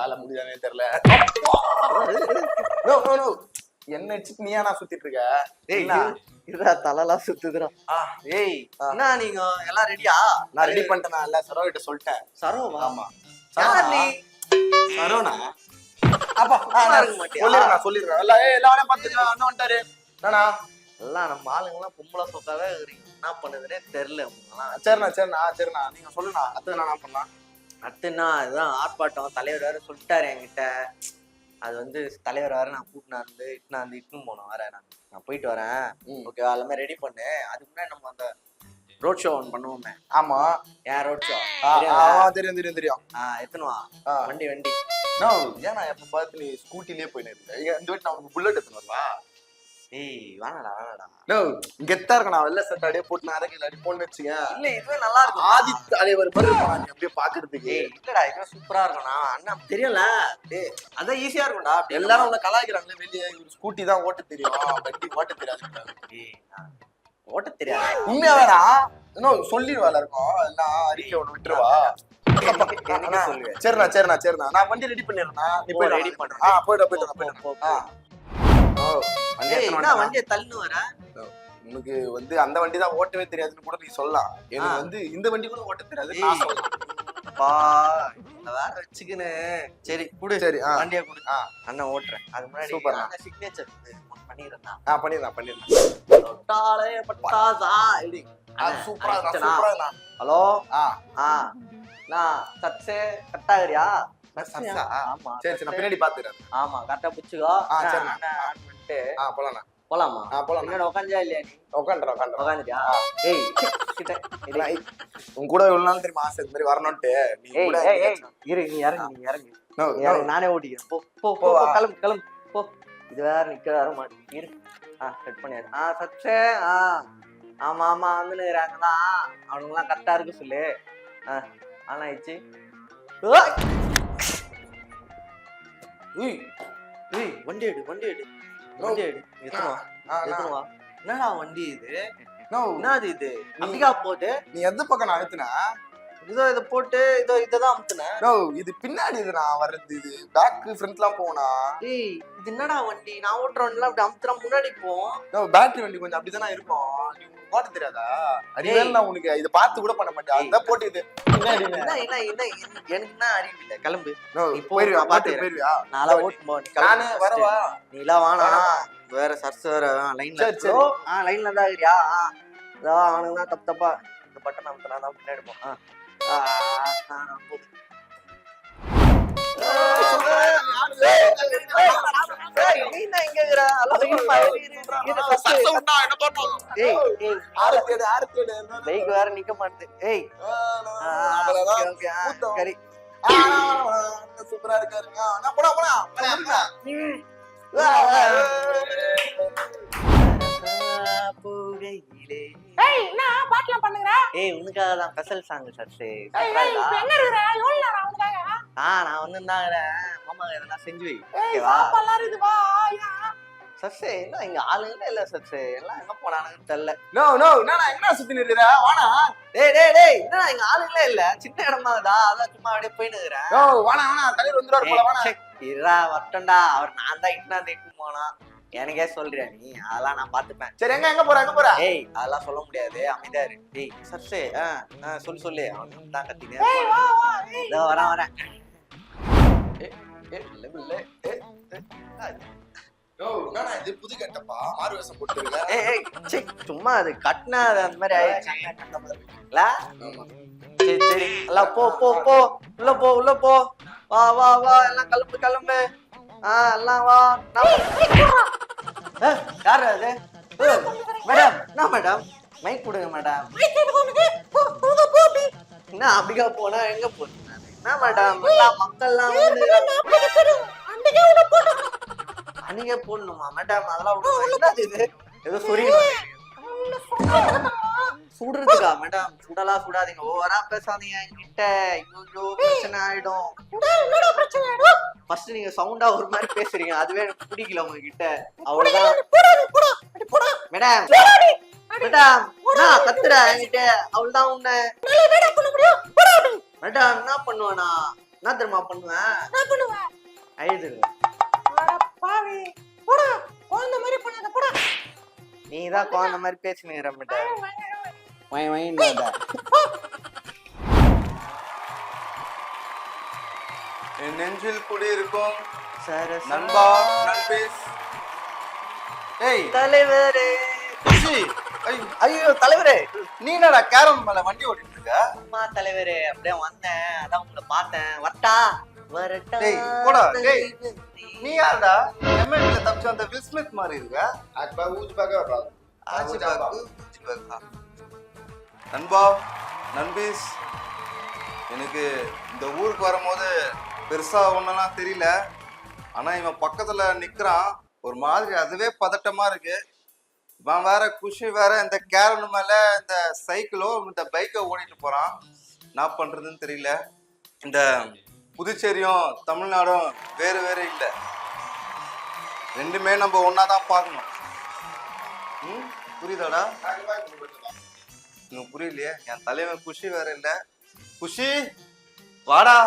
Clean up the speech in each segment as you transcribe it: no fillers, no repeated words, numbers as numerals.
வேலை முடியாதே தெரியல. என்ன வச்சுட்டு நீயா நான் சுத்திட்டு இருக்க? இதுடா தலைலாம் சுத்துதுடா. ஏய் என்ன நீங்க எல்லாம் ரெடியா? நான் ரெடி பண்ணிட்டேன். நான் எல்லாம் சரோ கிட்ட சொல்லிட்டேன். சரோவா? ஆமா யார் நீ? சரோனா? அப்பா சொல்லிடுறேன். எல்லாரும் பாத்துக்கலாம். அண்ணன் வந்துட்டாரு. நானா எல்லாம் நம்ம ஆளுங்கெல்லாம் பொம்பளை சொக்காவே என்ன பண்ணுதுன்னே தெரியல. சரிண்ணா நீங்க சொல்லுண்ணா. அடுத்து நான் பண்ணலாம். அடுத்துன்னா இதுதான் ஆர்ப்பாட்டம். தலைவர் வேற சொல்லிட்டாரு என்கிட்ட. அது வந்து தலைவர் வேற நான் இட்டுன்னு போனோம் வேற. நான் போயிட்டு வரேன். ஓகே எல்லாமே ரெடி பண்ணு. அதுக்கு முன்னாடி நம்ம அந்த ரோட் ஷோ ஒன்று பண்ணுவோமே. ஆமா ஏன் ரோட் ஷோ? தெரியும். எத்தனை வா வண்டி ஏன்னா எப்ப பார்த்து நீ ஸ்கூட்டிலேயே போயின்னு இருக்க. இந்த வீட்டு நான் உனக்கு புல்லட் எடுத்துன்னு வரவா? ஏய் வேணாடா கெத்தா இருக்கா. நான் வெள்ள சட்டை அப்படியே போட்டு நான் அரைக்கல அடி போன்னு வச்சுங்க. இல்ல இதுவே நல்லா இருக்கும். ஆதித் தலைவர் மாதிரி நீ அப்படியே பாக்குறதுக்கு. இல்லடா இதுவே சூப்பரா இருக்கும்ண்ணா. அண்ணா தெரியல அதான் ஈஸியா இருக்கும்டா. எல்லாரும் உன்னை கலாய்க்கிறாங்களே வெளியே. ஸ்கூட்டி தான் ஓட்ட தெரியும், வண்டி ஓட்ட தெரியாது. ஓட்ட தெரியாது உண்மையா வேணா இன்னும் சொல்லிடுவால இருக்கும். எல்லாம் அறிக்கை ஒண்ணு விட்டுருவா. சரிண்ணா நான் வண்டி ரெடி பண்ணிடுறேண்ணா. நீ போய் ரெடி பண்றேன். போயிட்டு வண்டியை தள்ளு வர. உனக்கு வந்து அந்த வண்டி தான் ஓட்டவே தெரியாதுன்னு கூட நீ சொல்லலாம். எனக்கு வந்து இந்த வண்டி கூட ஓட்ட தெரியாது நான் சொல்லலாம். வேற வச்சுக்கின்னு சரி குடு. சரி வண்டியை குடு. அண்ணன் ஓட்டுறேன். அது முன்னாடி சூப்பர் சிக்னேச்சர் பண்ணிடுறேன். ஹலோ நான் சச்சே கட்டாகிறியா? சரி நான் பின்னாடி பாத்துறேன். ஆமா கரெக்டா புடிச்சுக்கோ. போலாமா? என்னோட உட்காந்தா இல்லையா? நீ உட்காந்துட்டியா? ஏய் கிட்ட உன் கூட இவ்வளவு நாள் தெரியுமா ஆசை இந்த மாதிரி வரணும்ட்டு. நீ கூட நீ இறங்கு. நானே ஓட்டிக்கிறேன். போ கிளம்பு போ. இது வேற நிக்க வர மாட்டேங்குது. செட் பண்ணியாரு. சச்சே ஆமா வந்துருக்காங்களா? அவனுங்கெல்லாம் கரெக்டா இருக்கு சொல்லு. ஆனா ஆயிடுச்சு. வண்டி எடு. எத்தனவா? என்னடா வண்டி இது? என்னது இது? அப்படிக்கா போட்டு நீ எந்த பக்கம் நான் அழுத்தினா? இதை போட்டு இதான் அமுத்துனேன். இது பின்னாடி இது நான் வர்றது. இது பேக் ஃப்ரண்ட்லாம் போனா. இது என்னடா வண்டி? நான் ஓட்டுற வண்டிலாம் அப்படி அமுத்துறா முன்னாடி போவோம். பேட்டரி வண்டி கொஞ்சம் அப்படிதானே இருக்கும். ஓட்ட தெரியாதா? அறிவியல் நான் உனக்கு இதை பார்த்து கூட பண்ண மாட்டேன். அதான் போட்டு இது எனக்கு என்ன அறிவு இல்லை. கிளம்பு. போயிருவியா? நாளா ஓட்டு நானு வரவா? நீ எல்லாம் வானா வேற சர்ஸ் வேற லைன்ல லைன்ல தான் இருக்கிறியா? அவனுக்கு தான் தப்பா இந்த பட்டன் அமுத்தினா தான் பின்னாடி போ. வேற நிக்க மாட்டேன். சூப்பரா இருக்காரு. உனக்காக தான் ஸ்பெஷல் சாங் சர்ஸு. நான் வந்துருந்தாங்க மாமா எதனா செஞ்சு வை. சர்ஸு என்ன இங்க ஆளுங்களே இல்ல. சர்ஸு எல்லாம் எங்க போனானுன்னு தெரியல. என்ன சுத்தி நிறுற? வானா டேய் என்ன இங்க ஆளுங்களே இல்ல. சின்ன இடமாதா அதான் சும்மா அப்படியே போயின்னு இருக்கிறேன். வானா தலைவர் வந்துருவாரு போல. வானா இருடா வரட்டோம்டா. அவர் நான் தான் இட்டுன்னு போனா. எனக்கே சொல்றியா நீ? அதெல்லாம் நான் பாத்துப்பேன். சரி எங்க போற? ஏய் அதெல்லாம் சொல்ல முடியாது. அமைதியா இரு. டேய் சர்ஸே சொல்லு. அவன் தான் கத்தினே வரேன். இது புது கட்டப்பா. மாறு வேஷம் போட்டுருக்க. சும்மா அது கட்டினா அந்த மாதிரி ஆயிடுச்சு. சரி எல்லாம் போ உள்ள போ. வா எல்லாம் கிளம்பு. எல்லாம் வா. யாரு அது? மேடம் என்ன மேடம்? மைக் கொடுங்க மேடம். என்ன அப்படிக்கா போனா எங்க போறீங்க? என்ன மேடம் மக்கள்லாம் அன்னைக்கே போடணுமா மேடம்? அதெல்லாம் இது ஏதோ சுடுறதுக்கா மேடம்? சுடாதீங்க. ஓவரா பேசாதீங்க என்கிட்ட. பிரச்சனை ஆயிடும். ஃபர்ஸ்ட் நீங்க சவுண்டா ஒரு மாதிரி பேசுறீங்க. அதுவே எனக்கு பிடிக்கல உங்ககிட்ட. அவ்வளவுதான் மேடம். நான் கத்துறேன் என்கிட்ட. அவ்வளவுதான் உன்ன மேடம் என்ன பண்ணுவானா? என்ன தெரியுமா பண்ணுவேன்? என்ன பண்ணுவ? அழுதுருவேன். அட பாவி, போடா, குழந்தை மாதிரி பண்ணாத, போடா. நீதான் குழந்தை மாதிரி பேசினுங்கிற மாட்ட. என் நெஞ்சில் குடியிருக்கும் சரசா நண்பா நண்பேஸ். ஏய் தலைவரே. குஷி, ஐயோ தலைவரே, நீ என்னடா கேரம் மேல வண்டி ஓட்டிட்டு இருக்க? அம்மா தலைவரே, அப்படியே வந்தேன், அதான் உங்களை பார்த்தேன். வரட்டா வரட்டா. டேய், போடா, டேய். நீ யாருடா? எம்எல்ஏல தப்பிச்சு அந்த வில் ஸ்மித் மாதிரி இருக்க. ஆச்சு பாக்கு, ஊச்சு பாக்கு. நண்பா நண்பீஸ், எனக்கு இந்த ஊருக்கு வரும்போது பெருசா ஒன்னெல்லாம் தெரியல. ஆனா இவன் பக்கத்துல நிக்கிறான், ஒரு மாதிரி அதுவே பதட்டமா இருக்கு. இவன் வேற குஷி வேற இந்த கேரன் மேல இந்த சைக்கிளோ இந்த பைக்கை ஓடிட்டு போறான். என்ன பண்றதுன்னு தெரியல. இந்த புதுச்சேரியும் தமிழ்நாடும் வேறு வேறு இல்லை, ரெண்டுமே நம்ம ஒன்னாதான் பார்க்கணும். புரியுதாடா? இன்னும் புரியலையே. என் தலைவன் குஷி வேற இல்ல. குஷி வாடா.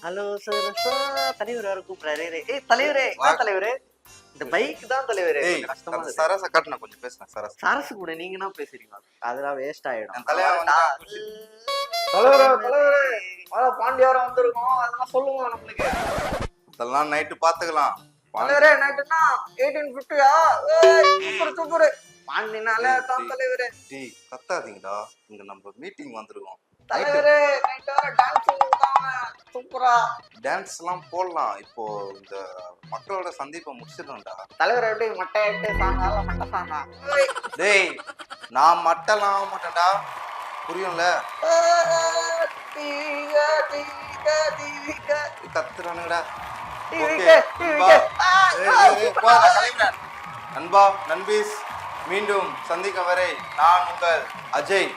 ஹலோ சரசா. தலைவர் வேற கூப்பிடாரு. ஏய் தலைவரே, என்ன தலைவரே? இந்த பைக் தான் தலைவரே. கஷ்டமா இருக்கு. சரச கட்டு, நான் கொஞ்சம் பேசுறேன். சரசு கூட நீங்க என்ன பேசுறீங்க? அதெல்லாம் வேஸ்ட் ஆயிடும். என் தலைவன் குஷி. தலைவரே தலைவரே, பாண்டியாரம் வந்திருக்கோம், அதெல்லாம் சொல்லுங்க நம்மளுக்கு. அதெல்லாம் நைட்டு பாத்துக்கலாம். தலைவரே நைட்டுனா 1850யா? Super super. பாண்டினால தான் தலைவரே. டேய் கத்தாதீங்கடா, இங்க நம்ம மீட்டிங் வந்திருக்கோம். தலைவரே நைட் வர டான்ஸ் போடுறாங்க, சூப்பரா. டான்ஸ் எல்லாம் போடலாம். இப்போ இந்த மக்களோட சந்திப்பை முடிச்சிடணும்டா. தலைவர் எப்படி மட்டை எட்டு சாங்கால மட்டை சாங்கா? டேய் நான் மட்டெல்லாம் ஆக மாட்டேன்டா, புரியும்ல? கத்துறானுங்கடா. நண்பா நண்பீஸ், மீண்டும் சந்திக்க வரை நான் உங்கள் அஜய்.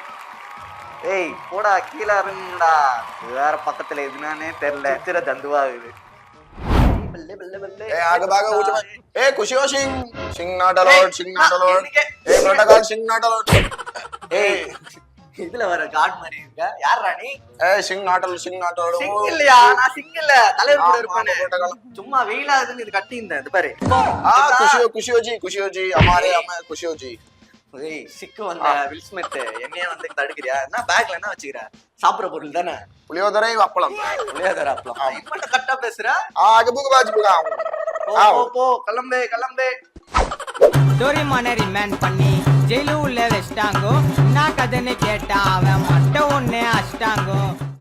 ஏய் போடா, கீழே இறங்குடா. இது வேற பக்கத்துல எதுனானே தெரியல. சித்திர தந்துவாகுது. खुशी हो Singh Singh not allowed Singh not allowed a protocol Singh not allowed ஏய் இதுல வர காட் மாதிரி இருக்க. யார் ராணி? A Singh not allowed Singh not allowed Singh இல்லையா? நான் சிங் இல்ல, தலைவர் கூட இருப்பானே. சும்மா வெயிலாகுதுன்னு இது கட்டி இந்த இது பாரு. खुशी हो जी हमारे हमें खुशी हो जी. ஏய் சிக்கு வந்த வில் ஸ்மித் என்னைய வந்து தடுக்குறியா? என்ன பேக்ல என்ன வச்சுக்கிற? சாப்பிடுற பொருள் தானே. புளியோதரை அப்பளம். புளியோதரை அப்பளம். இப்ப கரெக்டா பேசுற. ஆக புக் பாஜ் புகா. போ கிளம்பு கிளம்பு. டோரிமானை ரிமாண்ட் பண்ணி ஜெயிலு உள்ள வச்சிட்டாங்கோ. நான் கதைன்னு கேட்டா அவன் மட்டும் ஒன்னே அஷ்டாங்கோ.